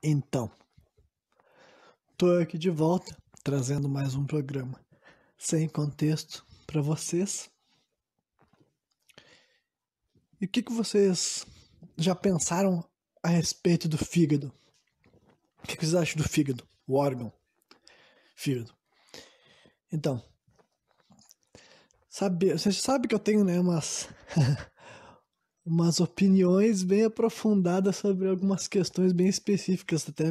Então, tô aqui de volta, trazendo mais um programa sem contexto para vocês. E o que vocês já pensaram a respeito do fígado? O que vocês acham do fígado? O órgão fígado. Então, você sabe que eu tenho, né, umas opiniões bem aprofundadas sobre algumas questões bem específicas, até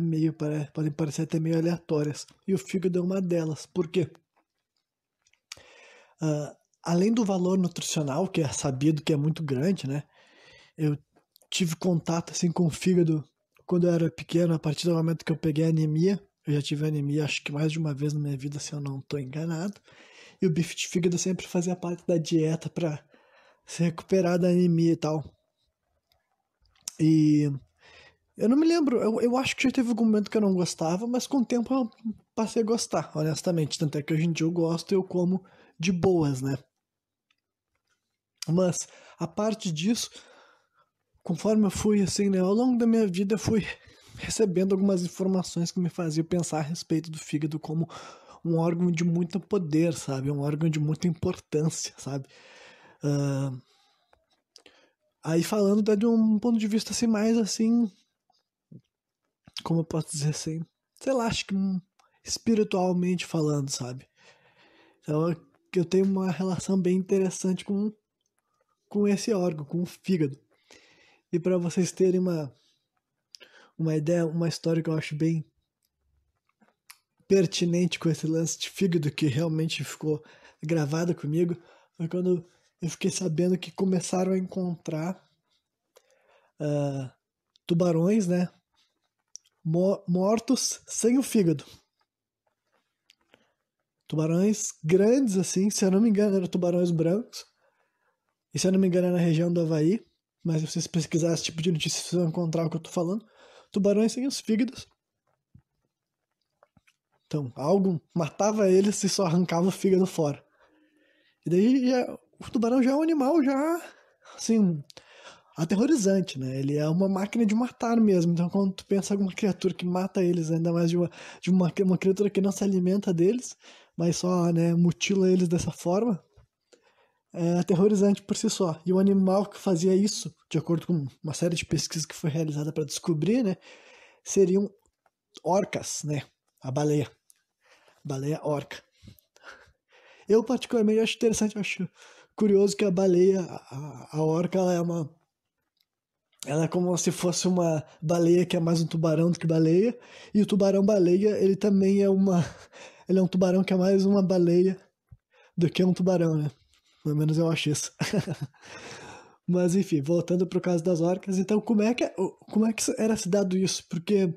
podem parecer até meio aleatórias. E o fígado é uma delas. Por quê? Além do valor nutricional, que é sabido que é muito grande, né? Eu tive contato assim com o fígado quando eu era pequeno, a partir do momento que eu peguei anemia. Eu já tive anemia acho que mais de uma vez na minha vida, se eu não estou enganado. E o bife de fígado sempre fazia parte da dieta para se recuperar da anemia e tal. E eu não me lembro, eu acho que já teve algum momento que eu não gostava, mas com o tempo eu passei a gostar, honestamente. Tanto é que hoje em dia eu gosto e eu como de boas, né? Mas, a parte disso, conforme eu fui, assim, né, ao longo da minha vida, eu fui recebendo algumas informações que me faziam pensar a respeito do fígado como um órgão de muito poder, sabe? Um órgão de muita importância, sabe? Uh, Aí falando de um ponto de vista, assim, mais, assim, como eu posso dizer, assim, sei lá, acho que espiritualmente falando, sabe? Então, eu tenho uma relação bem interessante com esse órgão, com o fígado. E para vocês terem uma ideia, uma história que eu acho bem pertinente com esse lance de fígado que realmente ficou gravada comigo, foi quando eu fiquei sabendo que começaram a encontrar tubarões, né, mortos sem o fígado. Tubarões grandes assim, se eu não me engano eram tubarões brancos, e se eu não me engano é na região do Havaí, mas se vocês pesquisarem esse tipo de notícia vocês vão encontrar o que eu tô falando. Tubarões sem os fígados. Então, algo matava eles e só arrancava o fígado fora. E daí o tubarão já é um animal já, assim, aterrorizante, né? Ele é uma máquina de matar mesmo. Então, quando tu pensa em alguma criatura que mata eles, ainda mais de uma criatura que não se alimenta deles, mas só, né, mutila eles dessa forma, é aterrorizante por si só. E o animal que fazia isso, de acordo com uma série de pesquisas que foi realizada para descobrir, né, seriam orcas, né? A baleia. Baleia orca. Eu particularmente acho interessante, acho curioso que a baleia, a orca, ela é como se fosse uma baleia que é mais um tubarão do que baleia, e o tubarão-baleia, ele também ele é um tubarão que é mais uma baleia do que um tubarão, né? Pelo menos eu acho isso. Mas enfim, voltando pro caso das orcas, então como é que era se dado isso? Porque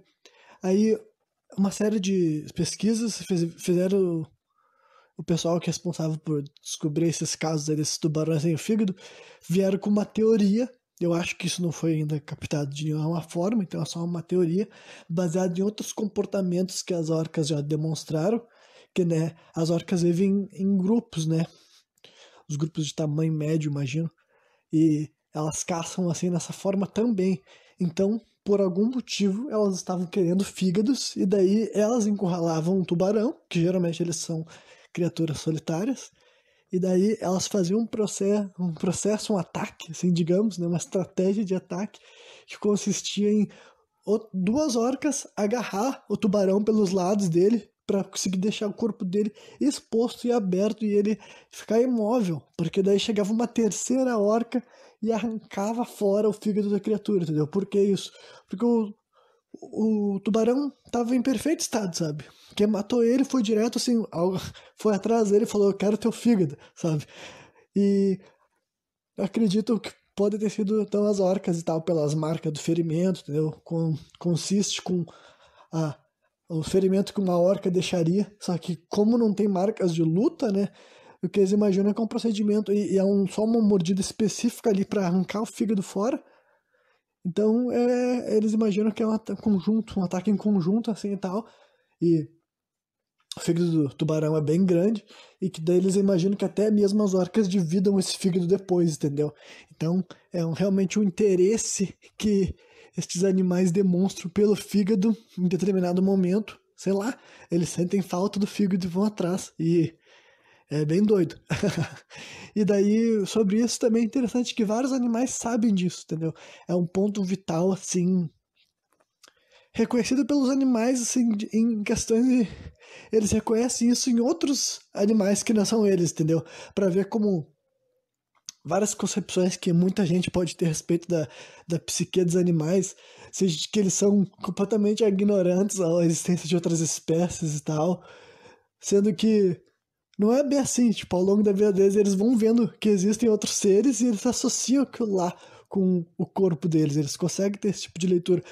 aí uma série de pesquisas fizeram o pessoal que é responsável por descobrir esses casos aí desses tubarões sem o fígado vieram com uma teoria. Eu acho que isso não foi ainda captado de nenhuma forma, então é só uma teoria baseada em outros comportamentos que as orcas já demonstraram, que, né, as orcas vivem em grupos, né? Os grupos de tamanho médio, imagino, e elas caçam assim nessa forma também. Então, por algum motivo, elas estavam querendo fígados, e daí elas encurralavam um tubarão, que geralmente eles são criaturas solitárias, e daí elas faziam um ataque, assim, digamos, né, uma estratégia de ataque que consistia em duas orcas agarrar o tubarão pelos lados dele para conseguir deixar o corpo dele exposto e aberto e ele ficar imóvel, porque daí chegava uma terceira orca e arrancava fora o fígado da criatura, entendeu? Por que isso? Porque o tubarão tava em perfeito estado, sabe? Quem matou ele foi direto assim, foi atrás dele e falou: eu quero teu fígado, sabe? E acredito que pode ter sido então as orcas e tal, pelas marcas do ferimento, entendeu? Consiste com a, o ferimento que uma orca deixaria, só que como não tem marcas de luta, né? O que eles imaginam é que é um procedimento, e é só uma mordida específica ali para arrancar o fígado fora. Então, eles imaginam que é um ataque em conjunto, assim e tal. E o fígado do tubarão é bem grande, e que daí eles imaginam que até mesmo as orcas dividam esse fígado depois, entendeu? Então, realmente um interesse que estes animais demonstram pelo fígado em determinado momento, sei lá, eles sentem falta do fígado e vão atrás. E é bem doido. E daí, sobre isso também é interessante que vários animais sabem disso, entendeu? É um ponto vital, assim, reconhecido pelos animais, assim, em questões de... Eles reconhecem isso em outros animais que não são eles, entendeu? Pra ver como várias concepções que muita gente pode ter a respeito da psique dos animais, seja de que eles são completamente ignorantes à existência de outras espécies e tal, sendo que não é bem assim, tipo, ao longo da vida deles eles vão vendo que existem outros seres e eles associam aquilo lá com o corpo deles, eles conseguem ter esse tipo de leitura.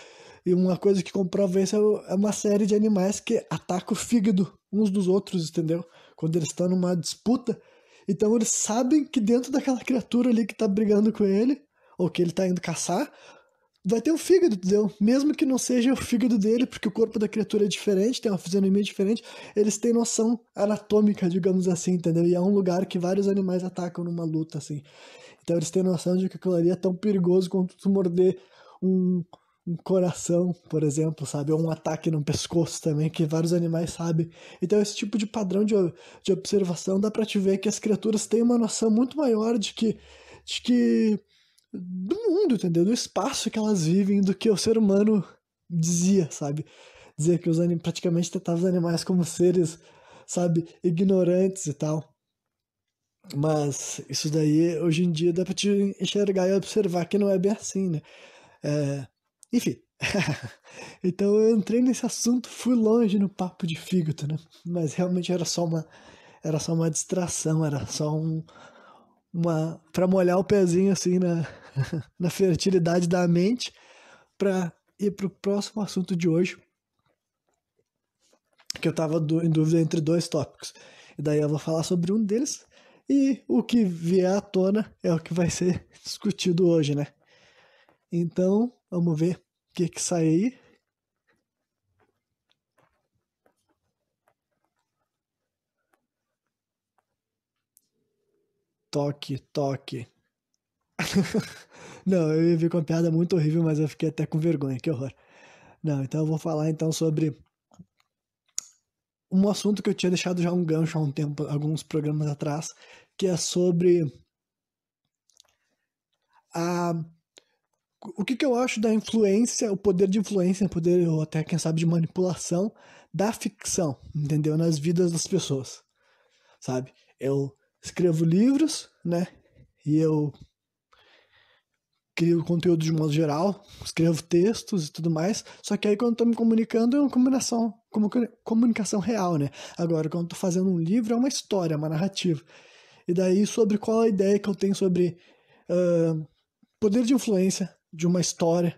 E uma coisa que comprova isso é uma série de animais que atacam o fígado uns dos outros, entendeu? Quando eles estão numa disputa. Então eles sabem que dentro daquela criatura ali que tá brigando com ele, ou que ele tá indo caçar, vai ter um fígado, entendeu? Mesmo que não seja o fígado dele, porque o corpo da criatura é diferente, tem uma fisionomia diferente, eles têm noção anatômica, digamos assim, entendeu? E é um lugar que vários animais atacam numa luta, assim. Então eles têm noção de que aquilo ali é tão perigoso quanto tu morder um coração, por exemplo, sabe? Ou um ataque no pescoço também, que vários animais sabem. Então esse tipo de padrão de observação dá pra te ver que as criaturas têm uma noção muito maior de que do mundo, entendeu? Do espaço que elas vivem, do que o ser humano dizia, sabe? Dizer que praticamente tratava os animais como seres, sabe, ignorantes e tal. Mas isso daí, hoje em dia, dá pra te enxergar e observar que não é bem assim, né? Enfim. Então eu entrei nesse assunto, fui longe no papo de fígado, né? Mas realmente era só uma distração, era só uma para molhar o pezinho assim na fertilidade da mente para ir pro próximo assunto de hoje, que eu tava em dúvida entre dois tópicos. E daí eu vou falar sobre um deles e o que vier à tona é o que vai ser discutido hoje, né? Então, vamos ver o que sai aí. Toque, toque. Não, eu ia vir com uma piada muito horrível, mas eu fiquei até com vergonha, que horror. Não, então eu vou falar então sobre um assunto que eu tinha deixado já um gancho há um tempo, alguns programas atrás, que é sobre a o que eu acho da influência, o poder de influência, poder ou até quem sabe de manipulação da ficção, entendeu? Nas vidas das pessoas, sabe? Eu escrevo livros, né? E eu crio conteúdo de modo geral, escrevo textos e tudo mais, só que aí quando eu tô me comunicando é uma comunicação real, né? Agora, quando eu tô fazendo um livro, é uma história, é uma narrativa. E daí, sobre qual a ideia que eu tenho sobre poder de influência de uma história,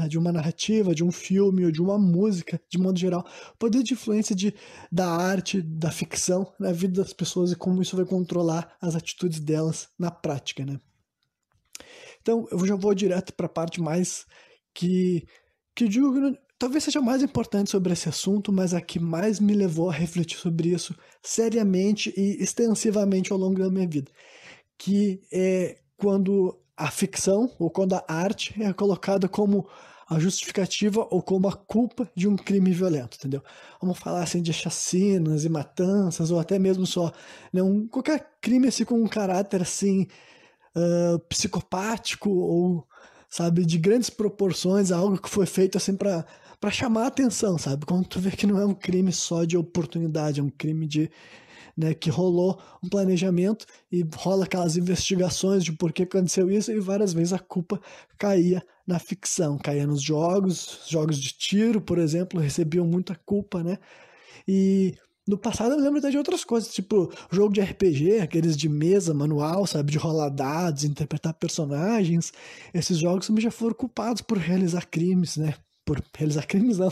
de uma narrativa, de um filme ou de uma música, de modo geral, poder de influência da arte, da ficção na vida das pessoas e como isso vai controlar as atitudes delas na prática, né? Então, eu já vou direto para a parte mais que eu digo, talvez seja mais importante sobre esse assunto, mas a que mais me levou a refletir sobre isso seriamente e extensivamente ao longo da minha vida, que é quando a ficção ou quando a arte é colocada como a justificativa ou como a culpa de um crime violento, entendeu? Vamos falar assim de chacinas e matanças ou até mesmo só, né, qualquer crime assim com um caráter assim psicopático ou, sabe, de grandes proporções, algo que foi feito assim para chamar a atenção, sabe? Quando tu vê que não é um crime só de oportunidade, é um crime né, que rolou um planejamento e rola aquelas investigações de por que aconteceu isso e várias vezes a culpa caía na ficção, caía nos jogos de tiro, por exemplo, recebiam muita culpa, né? E no passado eu lembro até de outras coisas, tipo jogo de RPG, aqueles de mesa, manual, sabe, de rolar dados, interpretar personagens. Esses jogos também já foram culpados por realizar crimes, né? Por realizar crimes, não.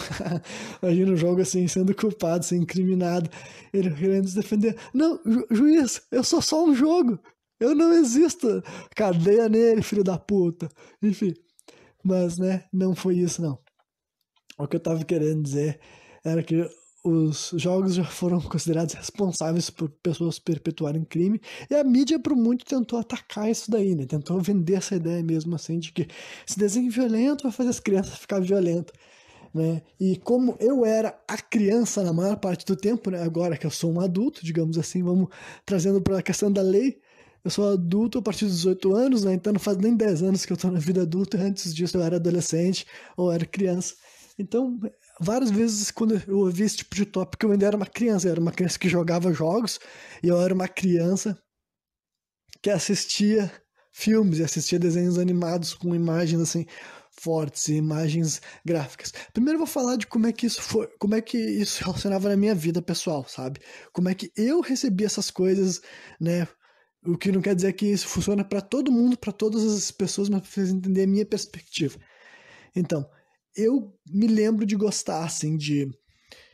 Imagina um jogo assim, sendo culpado, sendo incriminado, ele querendo se defender. Não, juiz, eu sou só um jogo. Eu não existo. Cadeia nele, filho da puta. Enfim, mas, né, não foi isso, não. O que eu tava querendo dizer era que os jogos já foram considerados responsáveis por pessoas perpetuarem crime, e a mídia por muito tentou atacar isso daí, né? Tentou vender essa ideia mesmo assim de que esse desenho violento vai fazer as crianças ficar violentas, né? E como eu era a criança na maior parte do tempo, né? Agora que eu sou um adulto, digamos assim, vamos trazendo para a questão da lei. Eu sou adulto a partir dos 18 anos, né? Então não faz nem 10 anos que eu tô na vida adulta, e antes disso eu era adolescente ou era criança. Então, várias vezes quando eu ouvi esse tipo de tópico, eu ainda era uma criança. Eu era uma criança que jogava jogos, e eu era uma criança que assistia filmes e assistia desenhos animados com imagens assim fortes e imagens gráficas. Primeiro eu vou falar de como é que isso foi, como é que isso se relacionava na minha vida pessoal, sabe? Como é que eu recebi essas coisas, né? O que não quer dizer que isso funciona para todo mundo, para todas as pessoas, mas para vocês entenderem a minha perspectiva. Então, eu me lembro de gostar, assim, de...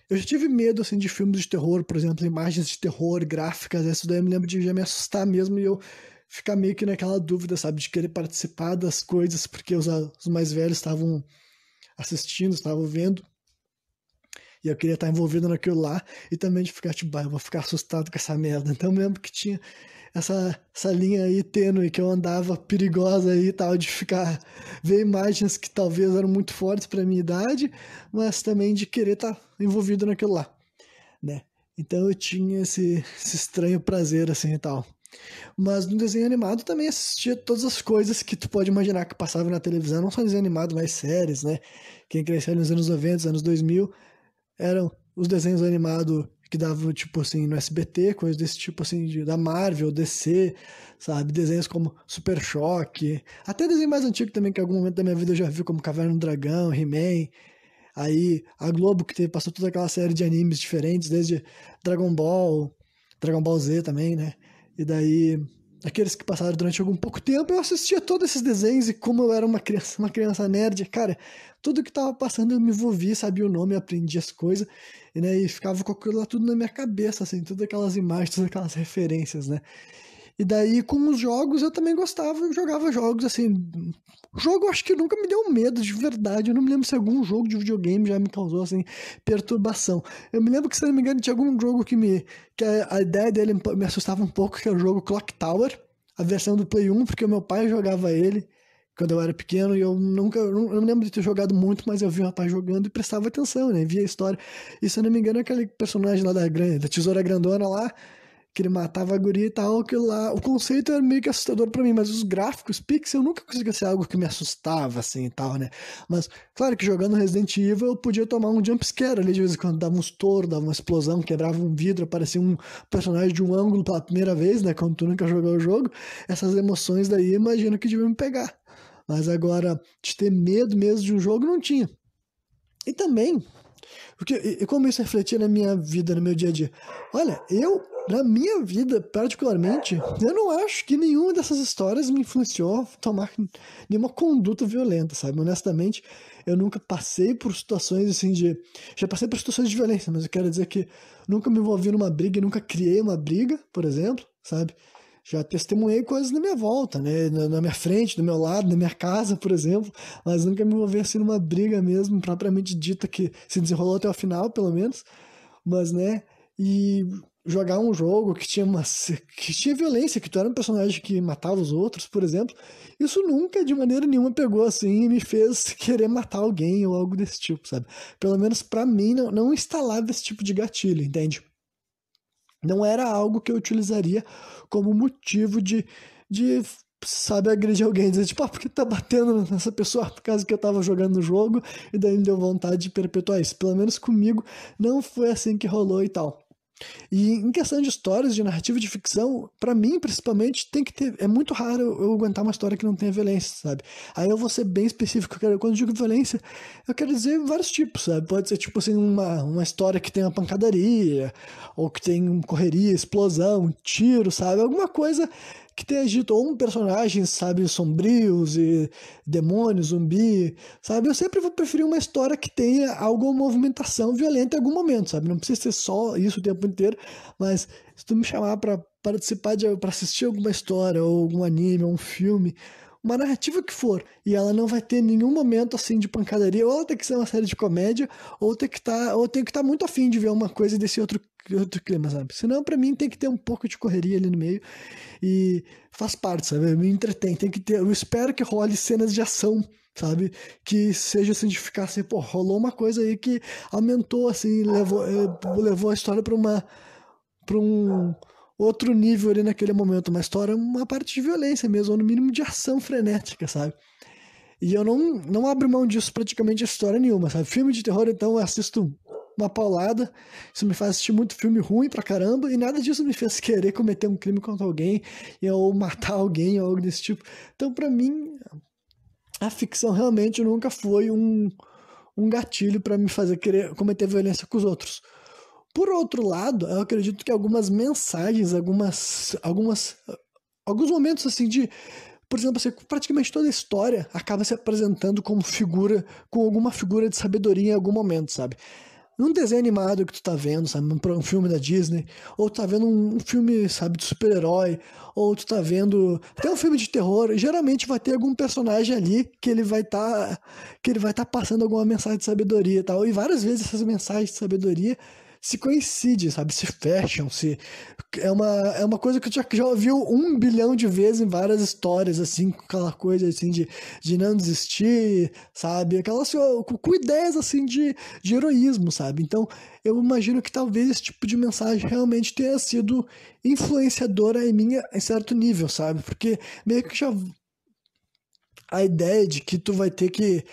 Eu já tive medo, assim, de filmes de terror, por exemplo, imagens de terror, gráficas, isso daí eu me lembro de já me assustar mesmo e eu ficar meio que naquela dúvida, sabe, de querer participar das coisas, porque os mais velhos estavam assistindo, estavam vendo, e eu queria estar envolvido naquilo lá, e também de ficar, tipo, eu vou ficar assustado com essa merda. Então eu me lembro que tinha essa linha aí tênue que eu andava perigosa aí e tal, de ficar, ver imagens que talvez eram muito fortes para minha idade, mas também de querer estar envolvido naquilo lá, né? Então eu tinha esse estranho prazer assim e tal. Mas no desenho animado também assistia todas as coisas que tu pode imaginar que passavam na televisão, não só desenho animado, mas séries, né? Quem cresceu nos anos 90, anos 2000, eram os desenhos animados que davam, tipo assim, no SBT, coisas desse tipo, assim, da Marvel, DC, sabe? Desenhos como Super Choque, até desenho mais antigo também, que em algum momento da minha vida eu já vi, como Caverna do Dragão, He-Man. Aí a Globo, que passou toda aquela série de animes diferentes, desde Dragon Ball, Dragon Ball Z também, né? E daí, aqueles que passaram durante algum pouco tempo, eu assistia todos esses desenhos, e como eu era uma criança nerd, cara, tudo que tava passando eu me envolvia, sabia o nome, aprendi as coisas, e, né, e ficava com aquilo lá tudo na minha cabeça, assim, todas aquelas imagens, todas aquelas referências, né? E daí, com os jogos, eu também gostava, eu jogava jogos, assim... Jogo, acho que nunca me deu medo, de verdade. Eu não me lembro se algum jogo de videogame já me causou, assim, perturbação. Eu me lembro que, se não me engano, tinha algum jogo que a ideia dele me assustava um pouco, que era o jogo Clock Tower, a versão do Play 1, porque o meu pai jogava ele quando eu era pequeno, e eu não lembro de ter jogado muito, mas eu vi o rapaz jogando e prestava atenção, né? Via a história. E, se eu não me engano, aquele personagem lá da tesoura grandona lá, que ele matava a guria e tal, aquilo lá, o conceito era meio que assustador pra mim, mas os gráficos, pixel, nunca conseguia ser algo que me assustava, assim, e tal, né? Mas, claro que jogando Resident Evil, eu podia tomar um jumpscare ali, de vez em quando dava um estouro, dava uma explosão, quebrava um vidro, aparecia um personagem de um ângulo pela primeira vez, né, quando tu nunca jogou o jogo, essas emoções daí, imagino que deviam me pegar. Mas agora, de ter medo mesmo de um jogo, não tinha. E também, e como isso refletia na minha vida, no meu dia a dia? Olha, na minha vida, particularmente, eu não acho que nenhuma dessas histórias me influenciou a tomar nenhuma conduta violenta, sabe? Honestamente, eu nunca passei por situações assim de... Já passei por situações de violência, mas eu quero dizer que nunca me envolvi numa briga e nunca criei uma briga, por exemplo, sabe? Já testemunhei coisas na minha volta, né? Na minha frente, do meu lado, na minha casa, por exemplo, mas nunca me envolvi assim numa briga mesmo, propriamente dita, que se desenrolou até o final, pelo menos. Mas, né? E jogar um jogo que tinha violência, que tu era um personagem que matava os outros, por exemplo, isso nunca, de maneira nenhuma, pegou assim e me fez querer matar alguém ou algo desse tipo, sabe? Pelo menos pra mim, não instalava esse tipo de gatilho, entende? Não era algo que eu utilizaria como motivo de sabe, agredir alguém, dizer, tipo, por que tá batendo nessa pessoa? Por causa que eu tava jogando no jogo, e daí me deu vontade de perpetuar isso. Pelo menos comigo não foi assim que rolou e tal. E em questão de histórias, de narrativa de ficção, pra mim, principalmente, tem que ter... É muito raro eu aguentar uma história que não tenha violência, sabe? Aí eu vou ser bem específico. Quando eu digo violência, eu quero dizer vários tipos, sabe? Pode ser, tipo assim, uma história que tem uma pancadaria, ou que tem correria, explosão, tiro, sabe? Alguma coisa que tenha dito, ou um personagem, sabe, sombrios e demônios, zumbi, sabe? Eu sempre vou preferir uma história que tenha alguma movimentação violenta em algum momento, sabe? Não precisa ser só isso o tempo inteiro, mas se tu me chamar pra participar, pra assistir alguma história, ou algum anime, ou um filme, uma narrativa que for, e ela não vai ter nenhum momento assim de pancadaria, ou ela tem que ser uma série de comédia, ou tem que estar muito afim de ver uma coisa desse outro clima, sabe? Senão, pra mim, tem que ter um pouco de correria ali no meio, e faz parte, sabe? Me entretém, tem que ter, eu espero que role cenas de ação, sabe? Que seja assim, de ficar assim, pô, rolou uma coisa aí que aumentou, assim, levou a história pra um outro nível ali naquele momento, uma história, uma parte de violência mesmo, ou no mínimo de ação frenética, sabe? E eu não abro mão disso praticamente história nenhuma, sabe? Filme de terror, então, eu assisto uma paulada, isso me faz assistir muito filme ruim pra caramba, e nada disso me fez querer cometer um crime contra alguém, ou matar alguém, ou algo desse tipo. Então, pra mim, a ficção realmente nunca foi um gatilho pra me fazer querer cometer violência com os outros. Por outro lado, eu acredito que algumas mensagens, alguns momentos assim de, por exemplo, assim, praticamente toda a história acaba se apresentando como figura, com alguma figura de sabedoria em algum momento, sabe? Num desenho animado que tu tá vendo, sabe? Um filme da Disney, ou tu tá vendo um filme, sabe, de super-herói, ou tu tá vendo até um filme de terror, geralmente vai ter algum personagem ali que ele vai tá passando alguma mensagem de sabedoria e tal. E várias vezes essas mensagens de sabedoria se coincidem, sabe? Se fecham, se é uma coisa que tu já ouviu 1 bilhão de vezes em várias histórias, assim, com aquela coisa assim de não desistir, sabe? Aquelas com ideias assim de heroísmo, sabe? Então, eu imagino que talvez esse tipo de mensagem realmente tenha sido influenciadora em mim em certo nível, sabe? Porque meio que já a ideia de que tu vai ter que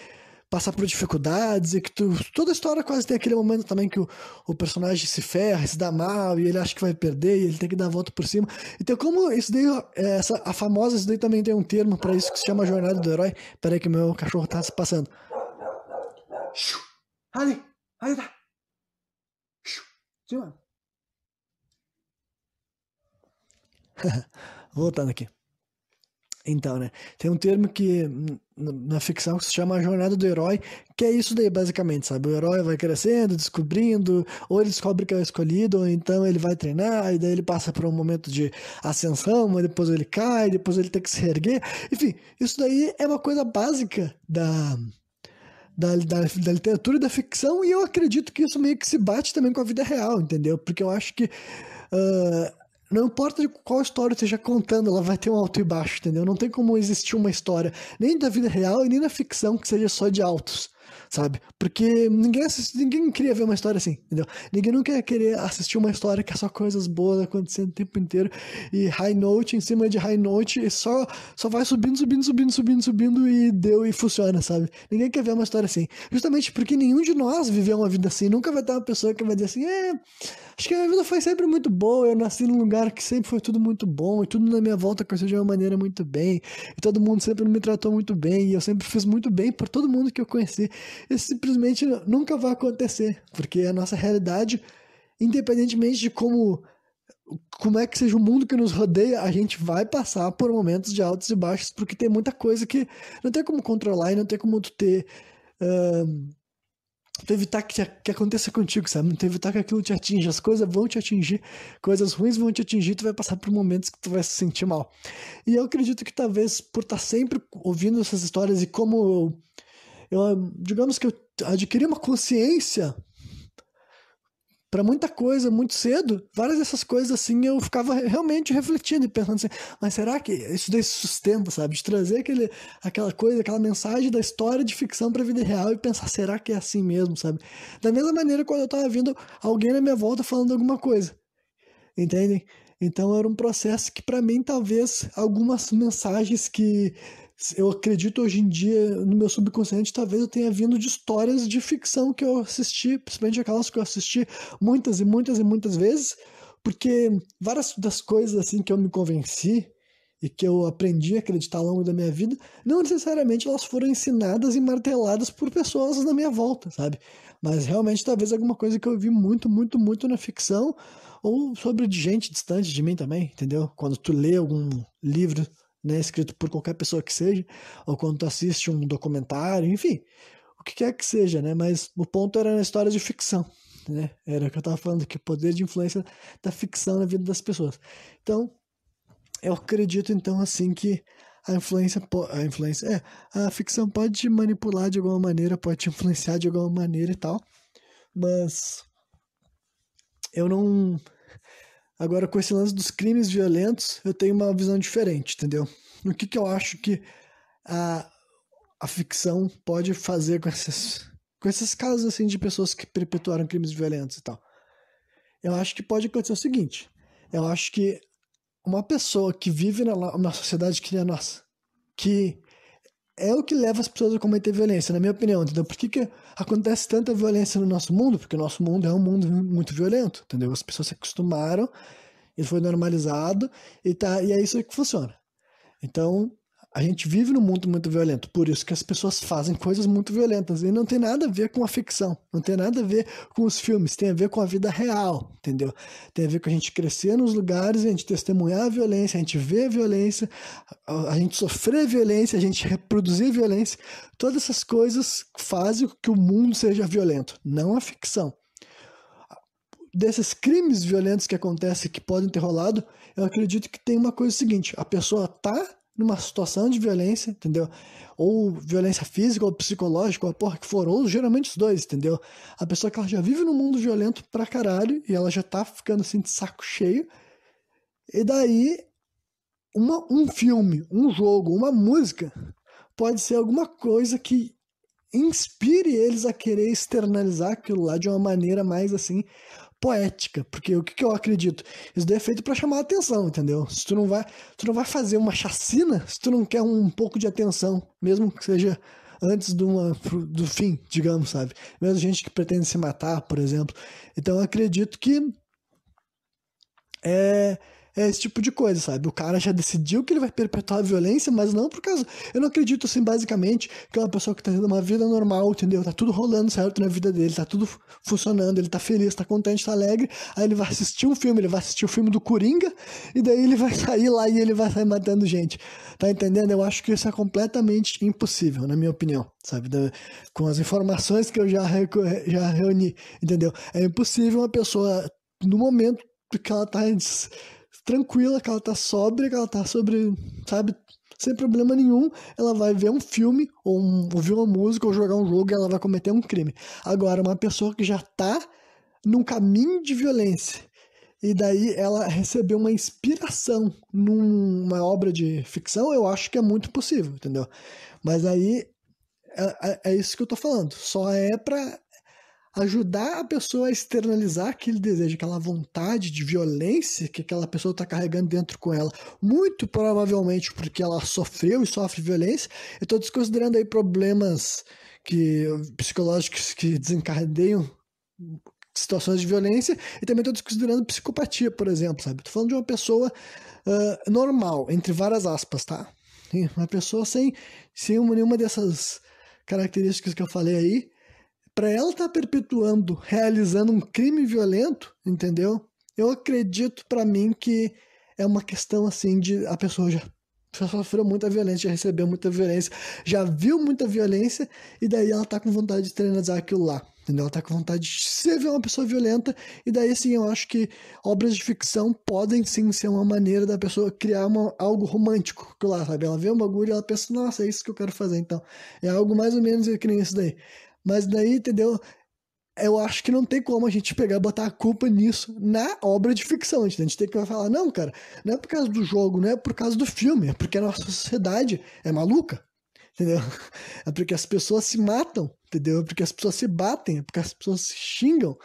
passar por dificuldades e que toda a história quase tem aquele momento também que o personagem se ferra, se dá mal e ele acha que vai perder e ele tem que dar a volta por cima. Então, como isso daí, a famosa, isso daí também tem um termo pra isso que se chama jornada do herói. Peraí que o meu cachorro tá se passando. Ali, ali tá. Sim, voltando aqui. Então, né? Tem um termo que na ficção que se chama a jornada do herói, que é isso daí, basicamente, sabe? O herói vai crescendo, descobrindo, ou ele descobre que é o escolhido, ou então ele vai treinar, e daí ele passa por um momento de ascensão, mas depois ele cai, depois ele tem que se reerguer. Enfim, isso daí é uma coisa básica da literatura e da ficção, e eu acredito que isso meio que se bate também com a vida real, entendeu? Porque eu acho que ah, não importa de qual história eu esteja contando, ela vai ter um alto e baixo, entendeu? Não tem como existir uma história, nem da vida real e nem na ficção, que seja só de altos, sabe? Porque ninguém queria ver uma história assim, entendeu? Ninguém nunca ia querer assistir uma história que é só coisas boas acontecendo o tempo inteiro e high note em cima de high note e só vai subindo e deu e funciona, sabe? Ninguém quer ver uma história assim. Justamente porque nenhum de nós viveu uma vida assim. Nunca vai ter uma pessoa que vai dizer assim, acho que a minha vida foi sempre muito boa, eu nasci num lugar que sempre foi tudo muito bom, e tudo na minha volta aconteceu de uma maneira muito bem, e todo mundo sempre me tratou muito bem, e eu sempre fiz muito bem por todo mundo que eu conheci. Isso simplesmente nunca vai acontecer, porque a nossa realidade, independentemente de como é que seja o mundo que nos rodeia, a gente vai passar por momentos de altos e baixos, porque tem muita coisa que não tem como controlar e não tem como tu ter. Tu evitar que aconteça contigo, sabe? Tu evitar que aquilo te atinja. As coisas vão te atingir, coisas ruins vão te atingir, tu vai passar por momentos que tu vai se sentir mal. E eu acredito que talvez por estar sempre ouvindo essas histórias e como digamos que eu adquiri uma consciência para muita coisa muito cedo, várias dessas coisas assim eu ficava realmente refletindo e pensando assim, mas será que isso daí se sustenta, sabe? De trazer aquela coisa, aquela mensagem da história de ficção para a vida real e pensar, será que é assim mesmo, sabe? Da mesma maneira quando eu tava vendo alguém na minha volta falando alguma coisa, entendem? Então era um processo que para mim talvez algumas mensagens que eu acredito hoje em dia no meu subconsciente talvez eu tenha vindo de histórias de ficção que eu assisti, principalmente aquelas que eu assisti muitas e muitas e muitas vezes, porque várias das coisas assim que eu me convenci e que eu aprendi a acreditar ao longo da minha vida, não necessariamente elas foram ensinadas e marteladas por pessoas na minha volta, sabe? Mas realmente talvez alguma coisa que eu vi muito, muito, muito na ficção ou sobre de gente distante de mim também, entendeu? Quando tu lê algum livro, né, escrito por qualquer pessoa que seja, ou quando tu assiste um documentário, enfim, o que quer que seja, né? Mas o ponto era na história de ficção, né? Era o que eu tava falando, que o poder de influência da ficção na vida das pessoas. Então, eu acredito então assim que a ficção pode te manipular de alguma maneira, pode te influenciar de alguma maneira e tal, mas eu não... Agora, com esse lance dos crimes violentos, eu tenho uma visão diferente, entendeu? No que eu acho que a, a ficção pode fazer com esses casos, assim, de pessoas que perpetuaram crimes violentos e tal. Eu acho que pode acontecer o seguinte, eu acho que uma pessoa que vive na sociedade que nem a nossa, que é o que leva as pessoas a cometer violência, na minha opinião, entendeu? Por que acontece tanta violência no nosso mundo? Porque o nosso mundo é um mundo muito violento, entendeu? As pessoas se acostumaram, ele foi normalizado, e é isso que funciona. Então, a gente vive num mundo muito violento, por isso que as pessoas fazem coisas muito violentas, e não tem nada a ver com a ficção, não tem nada a ver com os filmes, tem a ver com a vida real, entendeu? Tem a ver com a gente crescer nos lugares, a gente testemunhar a violência, a gente ver a violência, a gente sofrer violência, a gente reproduzir violência, todas essas coisas fazem com que o mundo seja violento, não a ficção. Desses crimes violentos que acontecem, que podem ter rolado, eu acredito que tem uma coisa seguinte, a pessoa tá numa situação de violência, entendeu? Ou violência física, ou psicológica, ou a porra que for, ou geralmente os dois, entendeu? A pessoa que ela já vive num mundo violento pra caralho, e ela já tá ficando assim de saco cheio, e daí um filme, um jogo, uma música, pode ser alguma coisa que inspire eles a querer externalizar aquilo lá de uma maneira mais assim poética, porque o que eu acredito? Isso daí é feito pra chamar a atenção, entendeu? Se tu não vai fazer uma chacina, se tu não quer um pouco de atenção, mesmo que seja antes do fim, digamos, sabe? Mesmo gente que pretende se matar, por exemplo. Então eu acredito que é esse tipo de coisa, sabe? O cara já decidiu que ele vai perpetuar a violência, mas não por causa... Eu não acredito, assim, basicamente, que é uma pessoa que tá tendo uma vida normal, entendeu? Tá tudo rolando certo na vida dele, tá tudo funcionando, ele tá feliz, tá contente, tá alegre, aí ele vai assistir um filme, ele vai assistir o filme do Coringa, e daí ele vai sair lá e ele vai sair matando gente. Tá entendendo? Eu acho que isso é completamente impossível, na minha opinião, sabe? Com as informações que eu já reuni, entendeu? É impossível uma pessoa, no momento que ela tá tranquila, que ela tá sóbria, que ela tá sabe, sem problema nenhum, ela vai ver um filme, ou ouvir uma música, ou jogar um jogo, e ela vai cometer um crime. Agora, uma pessoa que já tá num caminho de violência, e daí ela recebeu uma inspiração numa obra de ficção, eu acho que é muito possível, entendeu? Mas aí, é isso que eu tô falando. Só é pra ajudar a pessoa a externalizar aquele desejo, aquela vontade de violência que aquela pessoa está carregando dentro com ela. Muito provavelmente porque ela sofreu e sofre violência. Eu estou desconsiderando aí problemas psicológicos que desencadeiam situações de violência e também estou desconsiderando psicopatia, por exemplo, sabe? Estou falando de uma pessoa normal, entre várias aspas, tá? Uma pessoa sem nenhuma dessas características que eu falei aí, para ela estar perpetuando, realizando um crime violento, entendeu? Eu acredito para mim que é uma questão assim de a pessoa já sofreu muita violência, já recebeu muita violência, já viu muita violência e daí ela tá com vontade de externalizar aquilo lá, entendeu? Ela tá com vontade de se ver uma pessoa violenta e daí sim eu acho que obras de ficção podem sim ser uma maneira da pessoa criar algo romântico, que lá, sabe? Ela vê um bagulho e ela pensa, nossa, é isso que eu quero fazer então. É algo mais ou menos que nem isso daí. Mas daí, entendeu? Eu acho que não tem como a gente pegar e botar a culpa nisso na obra de ficção. A gente tem que falar, não, cara, não é por causa do jogo, não é por causa do filme, é porque a nossa sociedade é maluca, entendeu? É porque as pessoas se matam, entendeu? É porque as pessoas se batem, é porque as pessoas se xingam,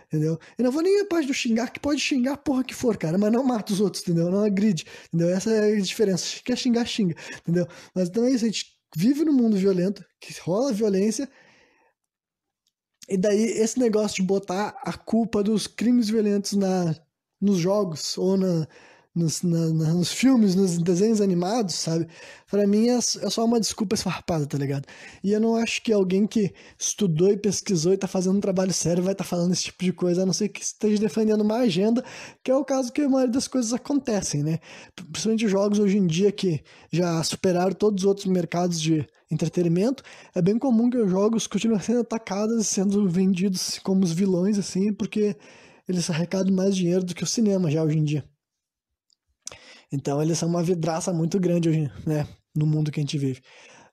entendeu? Eu não vou nem a parte do xingar, que pode xingar a porra que for, cara, mas não mata os outros, entendeu? Não agride, entendeu? Essa é a diferença. Se quer xingar, xinga, entendeu? Mas então é isso, a gente vive num mundo violento, que rola violência. E daí, esse negócio de botar a culpa dos crimes violentos nos jogos ou nos filmes, nos desenhos animados, sabe? Pra mim é só uma desculpa esfarrapada, tá ligado? E eu não acho que alguém que estudou e pesquisou e tá fazendo um trabalho sério vai estar falando esse tipo de coisa, a não ser que esteja defendendo uma agenda, que é o caso que a maioria das coisas acontecem, né? Principalmente jogos hoje em dia que já superaram todos os outros mercados de entretenimento, é bem comum que os jogos continuem sendo atacados e sendo vendidos como os vilões, assim, porque eles arrecadam mais dinheiro do que o cinema já hoje em dia. Então eles são uma vidraça muito grande hoje, né? no mundo que a gente vive.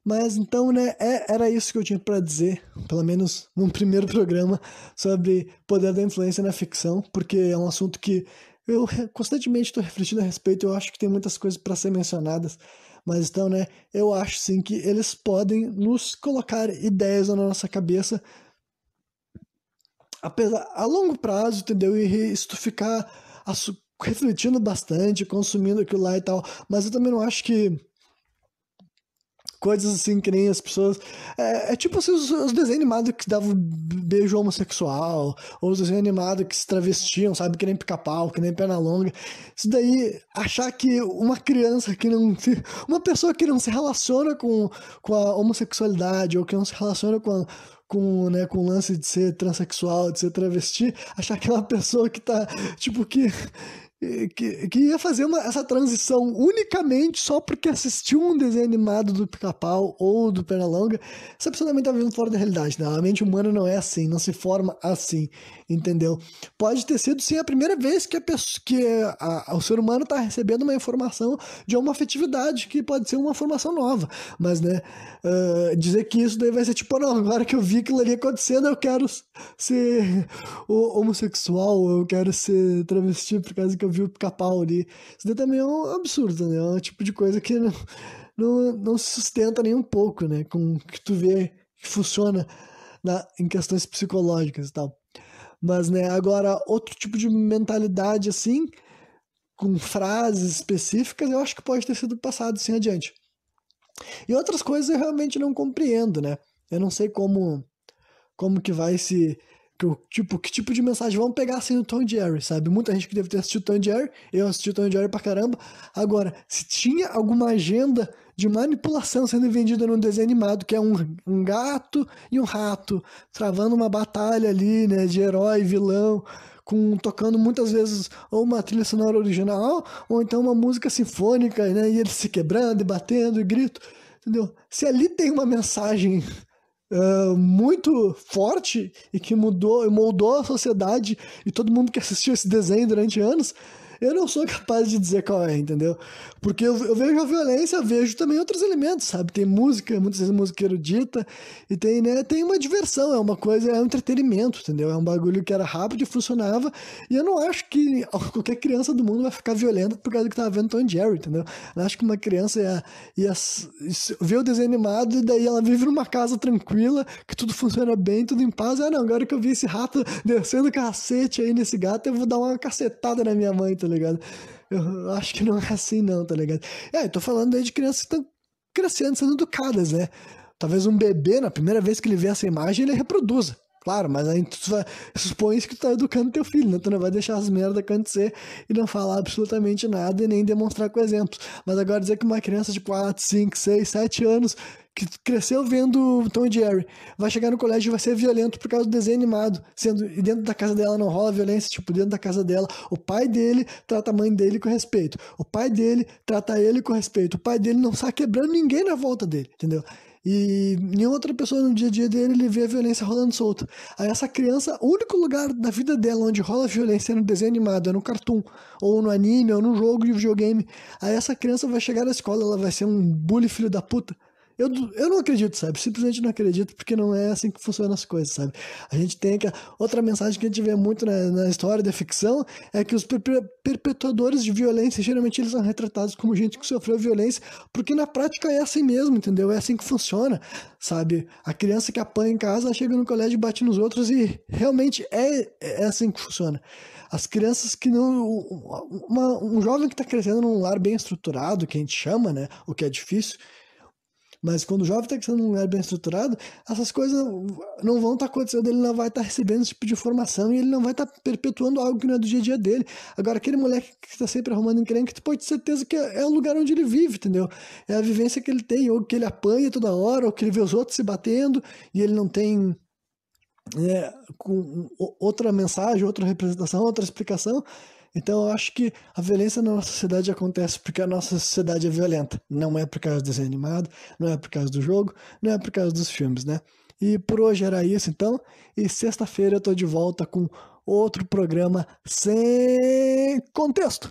Mas então, né, era isso que eu tinha para dizer, pelo menos num primeiro programa, sobre poder da influência na ficção, porque é um assunto que eu constantemente estou refletindo a respeito. Eu acho que tem muitas coisas para ser mencionadas, mas então, né, eu acho sim que eles podem nos colocar ideias na nossa cabeça, apesar a longo prazo, entendeu? E se tu ficar refletindo bastante, consumindo aquilo lá e tal, mas eu também não acho que coisas assim que nem as pessoas. É tipo assim, os desenhos animados que davam beijo homossexual, ou os desenhos animados que se travestiam, sabe? Que nem pica-pau, que nem perna longa. Isso daí, achar que uma criança que não. Uma pessoa que não se relaciona com a homossexualidade, ou que não se relaciona né, com o lance de ser transexual, de ser travesti, achar que é uma pessoa que tá, tipo, que ia fazer essa transição unicamente só porque assistiu um desenho animado do Pica-Pau ou do Pernalonga, essa pessoa também tá vivendo fora da realidade, né? A mente humana não é assim, não se forma assim, entendeu? Pode ter sido, sim, a primeira vez que, o ser humano tá recebendo uma informação de uma afetividade, que pode ser uma formação nova, mas, né, dizer que isso daí vai ser tipo, não, agora que eu vi aquilo ali acontecendo, eu quero ser homossexual, eu quero ser travesti por causa que eu vi o Pica-Pau ali. Isso daí também é um absurdo, né? É um tipo de coisa que não se sustenta nem um pouco, né? Com que tu vê que funciona em questões psicológicas e tal. Mas, né, agora, outro tipo de mentalidade, assim, com frases específicas, eu acho que pode ter sido passado assim adiante. E outras coisas eu realmente não compreendo, né? Eu não sei como que vai se... Que tipo de mensagem vão pegar assim no Tom e Jerry, sabe? Muita gente que deve ter assistido Tom e Jerry, eu assisti o Tom e Jerry pra caramba. Agora, se tinha alguma agenda de manipulação sendo vendida num desenho animado, que é um gato e um rato travando uma batalha ali, né, de herói e vilão, tocando muitas vezes ou uma trilha sonora original, ou então uma música sinfônica, né, e eles se quebrando e batendo e grito, entendeu? Se ali tem uma mensagem muito forte e que moldou a sociedade e todo mundo que assistiu esse desenho durante anos, eu não sou capaz de dizer qual é, entendeu? Porque eu vejo a violência, vejo também outros elementos, sabe? Tem música, muitas vezes música erudita, e tem, né, tem uma diversão, é uma coisa, é um entretenimento, entendeu? É um bagulho que era rápido e funcionava, e eu não acho que qualquer criança do mundo vai ficar violenta por causa que tava vendo Tom e Jerry, entendeu? Eu acho que uma criança ia ver o desenho animado e daí ela vive numa casa tranquila, que tudo funciona bem, tudo em paz. Ah, não, agora que eu vi esse rato descendo cacete aí nesse gato, eu vou dar uma cacetada na minha mãe, tá ligado? Eu acho que não é assim não, tá ligado? Eu tô falando aí de crianças que estão crescendo, sendo educadas, né? Talvez um bebê, na primeira vez que ele vê essa imagem, ele reproduza. Claro, mas aí tu supõe que tu tá educando teu filho, né? Tu não vai deixar as merdas acontecer e não falar absolutamente nada e nem demonstrar com exemplos. Mas agora dizer que uma criança de 4, 5, 6, 7 anos que cresceu vendo Tom e Jerry vai chegar no colégio e vai ser violento por causa do desenho animado, e dentro da casa dela não rola violência, tipo, dentro da casa dela, o pai dele trata a mãe dele com respeito, o pai dele trata ele com respeito, o pai dele não sai quebrando ninguém na volta dele, entendeu? E nenhuma outra pessoa no dia a dia dele, ele vê a violência rolando solta. Aí essa criança, o único lugar da vida dela onde rola violência é no desenho animado, é no cartoon, ou no anime, ou no jogo de videogame. Aí essa criança vai chegar na escola, ela vai ser um bully filho da puta. Eu não acredito, sabe? Simplesmente não acredito, porque não é assim que funcionam as coisas, sabe? A gente tem que... Outra mensagem que a gente vê muito na história da ficção é que os perpetuadores de violência, geralmente eles são retratados como gente que sofreu violência, porque na prática é assim mesmo, entendeu? É assim que funciona, sabe? A criança que apanha em casa, ela chega no colégio e bate nos outros e realmente é assim que funciona. As crianças que não... um jovem que está crescendo num lar bem estruturado, que a gente chama, né? O que é difícil... Mas quando o jovem está crescendo num lugar bem estruturado, essas coisas não vão estar acontecendo, ele não vai estar recebendo esse tipo de informação e ele não vai estar perpetuando algo que não é do dia a dia dele. Agora, aquele moleque que está sempre arrumando encrenca, tu pode ter certeza que é o lugar onde ele vive, entendeu? É a vivência que ele tem, ou que ele apanha toda hora, ou que ele vê os outros se batendo e ele não tem com outra mensagem, outra representação, outra explicação. Então eu acho que a violência na nossa sociedade acontece porque a nossa sociedade é violenta. Não é por causa do desenho animado, não é por causa do jogo, não é por causa dos filmes, né? E por hoje era isso, então. E sexta-feira eu tô de volta com outro programa sem contexto.